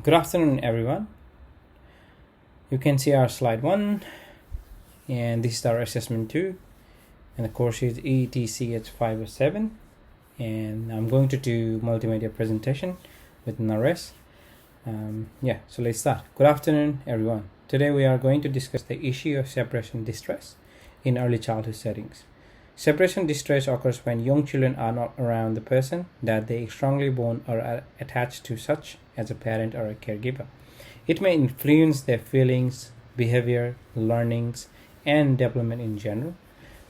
Good afternoon, everyone. You can see our slide 1, and this is our assessment 2, and the course is ECTH507, and I'm going to do multimedia presentation with Naresh. So let's start. Good afternoon, everyone. Today we are going to discuss the issue of separation distress in early childhood settings. Separation distress occurs when young children are not around the person that they strongly bond or are attached to, such as a parent or a caregiver. It may influence their feelings, behavior, learnings, and development in general.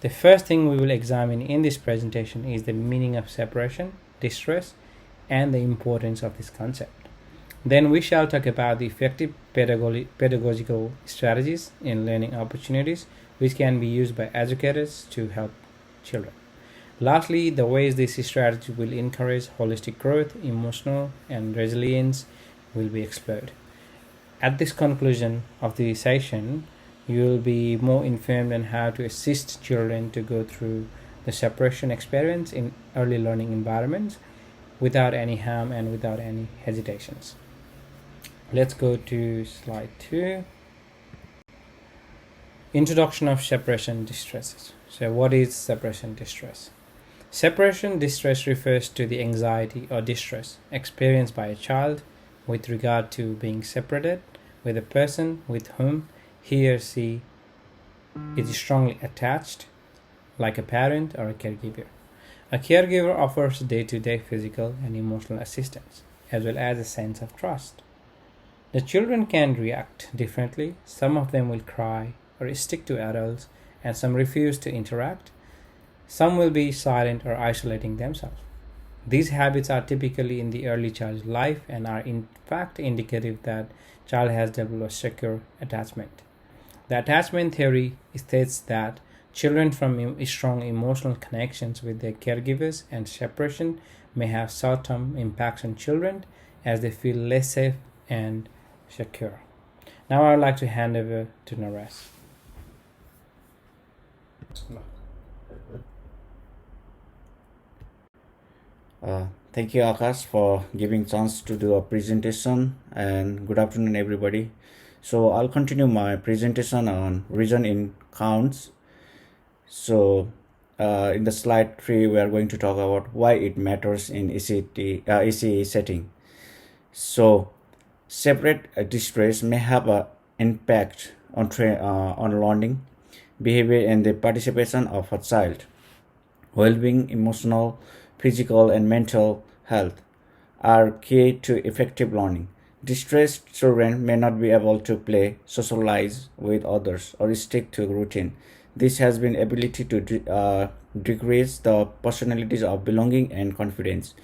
The first thing we will examine in this presentation is the meaning of separation distress and the importance of this concept. Then we shall talk about the effective pedagogical strategies in learning opportunities which can be used by educators to help children. Lastly, the ways this strategy will encourage holistic growth, emotional, and resilience will be explored. At this conclusion of the session, you will be more informed on how to assist children to go through the separation experience in early learning environments without any harm and without any hesitations. Let's go to slide 2. Introduction of separation distress. So what is separation distress? Separation distress refers to the anxiety or distress experienced by a child with regard to being separated with a person with whom he or she is strongly attached, like a parent or a caregiver. A caregiver offers day-to-day physical and emotional assistance, as well as a sense of trust. The children can react differently. Some of them will cry or stick to adults, and some refuse to interact. Some will be silent or isolating themselves. These habits are typically in the early child's life and are in fact indicative that child has developed a secure attachment. The attachment theory states that children from strong emotional connections with their caregivers and separation may have short-term impacts on children as they feel less safe and secure. Now I would like to hand over to Naresh. Thank you, Aakash, for giving chance to do a presentation, and good afternoon, everybody. So I'll continue my presentation on reason in counts. So in the slide 3, we are going to talk about why it matters in ECE setting. So separate distress may have an impact on learning, behavior, and the participation of a child. Well-being, emotional, physical, and mental health are key to effective learning. Distressed children may not be able to play, socialize with others, or stick to routine. This has been ability to decrease the personalities of belonging and confidence.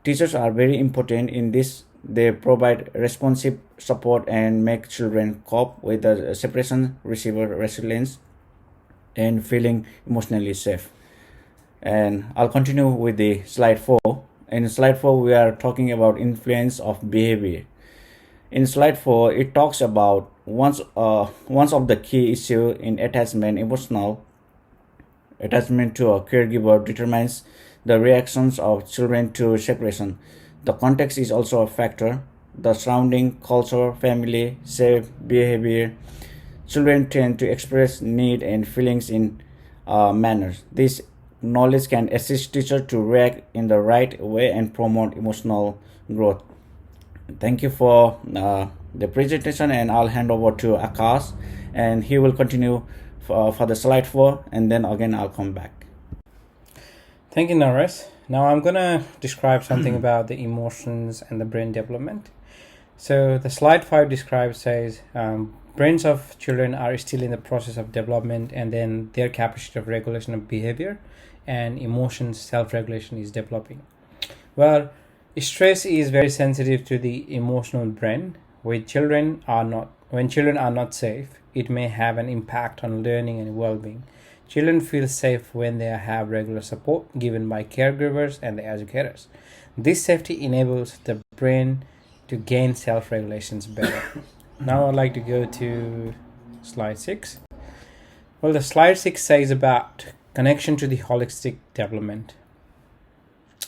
Teachers are very important in this. They provide responsive support and make children cope with the separation, receiver resilience, and feeling emotionally safe. And I'll continue with the slide 4. In slide 4, we are talking about influence of behavior. In slide 4, it talks about one of the key issues in attachment. Emotional attachment to a caregiver determines the reactions of children to separation. The context is also a factor. The surrounding culture, family, safe behavior. Children tend to express need and feelings in manners. This knowledge can assist teachers to react in the right way and promote emotional growth. Thank you for the presentation, and I'll hand over to Aakash, and he will continue for the slide 4, and then again I'll come back. Thank you, Naresh. Now I'm going to describe something about the emotions and the brain development. So the slide 5 says brains of children are still in the process of development, and then their capacity of regulation of behavior and emotions, self-regulation is developing. Well, stress is very sensitive to the emotional brain. When children are not safe, it may have an impact on learning and well-being. Children feel safe when they have regular support given by caregivers and the educators. This safety enables the brain to gain self-regulations better. Now I'd like to go to slide 6. Well, the slide 6 says about connection to the holistic development.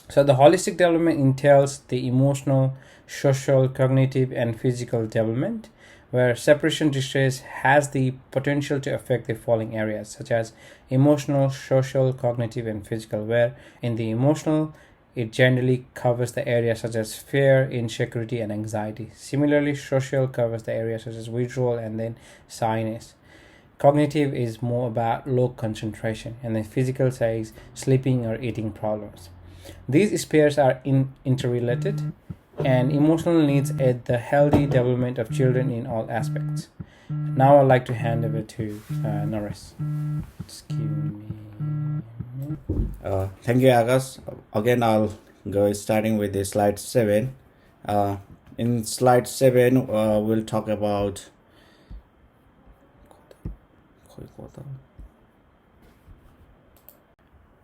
So the holistic development entails the emotional, social, cognitive, and physical development, where separation distress has the potential to affect the following areas, such as emotional, social, cognitive, and physical, where in the emotional, it generally covers the areas such as fear, insecurity, and anxiety. Similarly, social covers the areas such as withdrawal and then shyness. Cognitive is more about low concentration, and then physical says sleeping or eating problems. These spheres are interrelated, and emotional needs aid the healthy development of children in all aspects. Now I'd like to hand over to Naresh. Just give me. Thank you, Aakash. Again, I'll go starting with the slide 7. In slide 7, we'll talk about.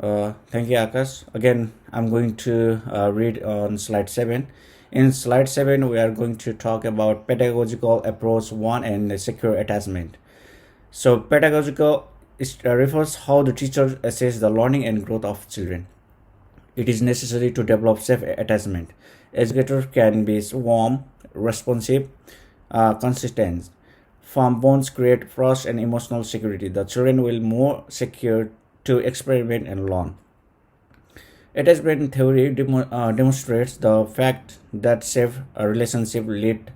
Thank you, Aakash. Again, I'm going to read on slide 7. In slide 7, we are going to talk about pedagogical approach 1 and secure attachment. So, pedagogical refers how the teachers assess the learning and growth of children. It is necessary to develop safe attachment. Educators can be warm, responsive, consistent. Firm bonds create trust and emotional security. The children will more secure to experiment and learn. Attachment theory demonstrates the fact that safe relationships lead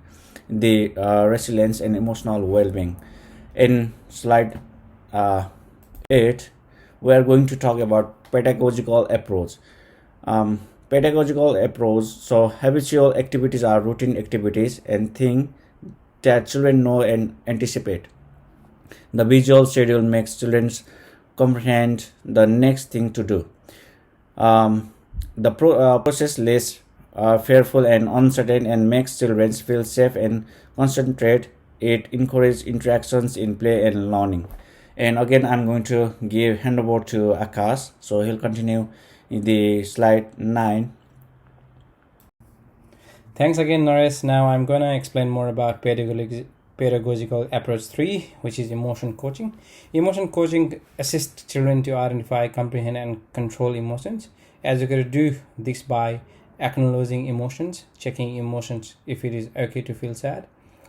the resilience and emotional well-being. In slide 8, we are going to talk about pedagogical approach. Pedagogical approach, so habitual activities are routine activities and things that children know and anticipate. The visual schedule makes children comprehend the next thing to do. The process less fearful and uncertain and makes children feel safe and concentrate. It encourages interactions in play and learning. And again, I'm going to give handover to Aakash, so he'll continue in the slide 9. Thanks again, Naresh. Now I'm going to explain more about pedagogical approach 3, which is emotion coaching. Emotion coaching assists children to identify, comprehend, and control emotions. Educators do this by acknowledging emotions, checking emotions if it is okay to feel sad,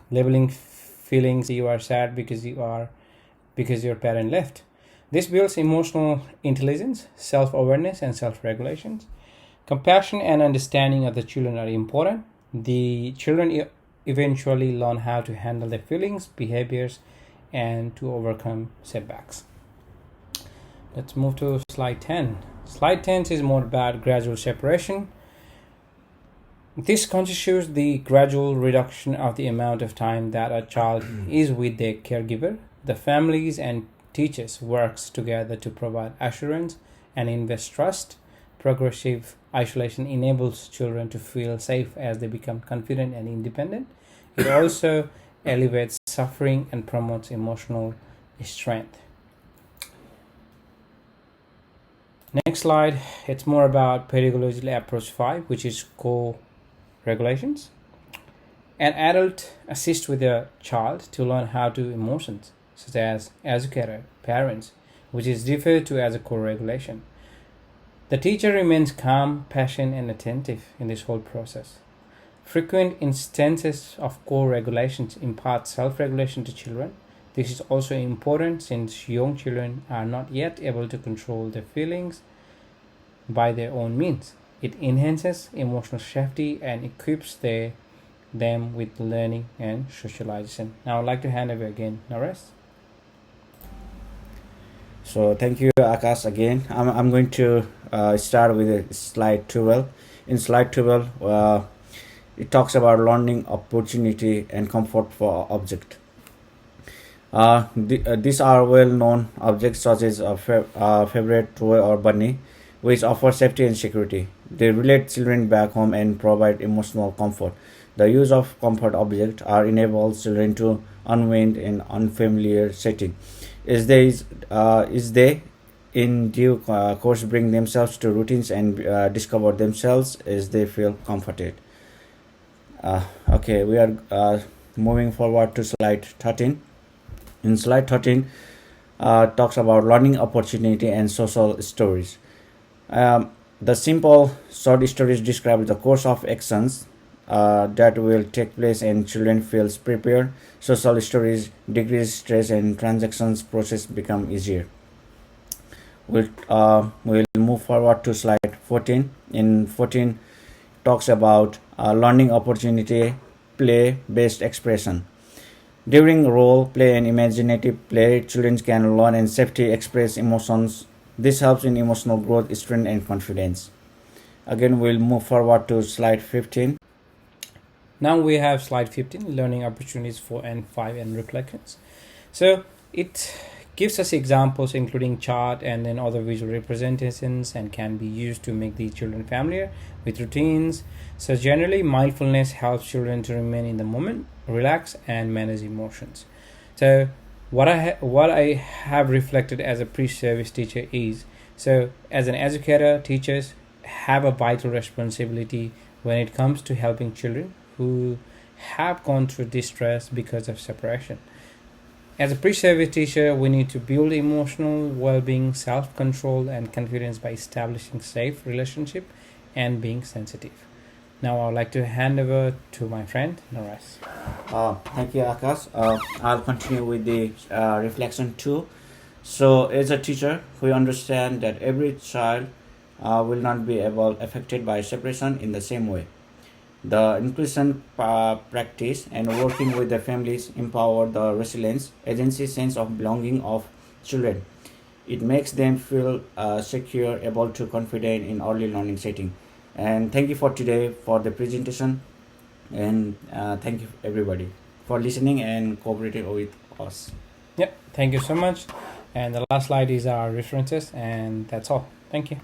labeling feelings you are sad because your parent left. This builds emotional intelligence, self-awareness, and self-regulation. Compassion and understanding of the children are important. The children eventually learn how to handle their feelings, behaviors, and to overcome setbacks. Let's move to slide 10. Slide 10 is more about gradual separation. This constitutes the gradual reduction of the amount of time that a child is with their caregiver. The families and teachers works together to provide assurance and invest trust. Progressive isolation enables children to feel safe as they become confident and independent. It also alleviates suffering and promotes emotional strength. Next slide, it's more about pedagogical approach 5, which is co-regulations. An adult assists with a child to learn how to emotions, such as educator, parents, which is referred to as a co-regulation. The teacher remains calm, patient, and attentive in this whole process. Frequent instances of co-regulations impart self-regulation to children. This is also important since young children are not yet able to control their feelings by their own means. It enhances emotional safety and equips them with learning and socialization. Now I'd like to hand over again, Naresh. So thank you, Aakash. Again, I'm going to start with slide 12. In slide 12, it talks about learning opportunity and comfort for object. These are well-known objects such as a favorite toy or bunny, which offer safety and security. They relate children back home and provide emotional comfort. The use of comfort objects enables children to unwind in unfamiliar setting. Is they in due course bring themselves to routines and discover themselves as they feel comforted. Okay, we are moving forward to slide 13. In slide 13, talks about learning opportunity and social stories. The simple short stories describe the course of actions that will take place and children feels prepared. Social stories decrease stress and transactions process become easier. We'll move forward to slide 14. In 14 talks about learning opportunity, play based expression. During role play and imaginative play, children can learn and safety express emotions. This helps in emotional growth, strength, and confidence. Again, we'll move forward to slide 15. Now we have slide 15, learning opportunities for N5 and reflections. So it gives us examples including chart and then other visual representations, and can be used to make the children familiar with routines. So generally, mindfulness helps children to remain in the moment, relax, and manage emotions. So what I have reflected as a pre-service teacher is, so as an educator, teachers have a vital responsibility when it comes to helping children who have gone through distress because of separation. As a pre-service teacher, we need to build emotional well-being, self-control, and confidence by establishing safe relationship and being sensitive. Now I would like to hand over to my friend Naresh. Thank you, Akash. I'll continue with the reflection too. So, as a teacher, we understand that every child will not be affected by separation in the same way. The inclusion practice and working with the families empower the resilience, agency, sense of belonging of children. It makes them feel secure, able to confident in early learning setting. And thank you for today for the presentation. And thank you everybody for listening and cooperating with us. Yep, thank you so much. And the last slide is our references, and that's all. Thank you.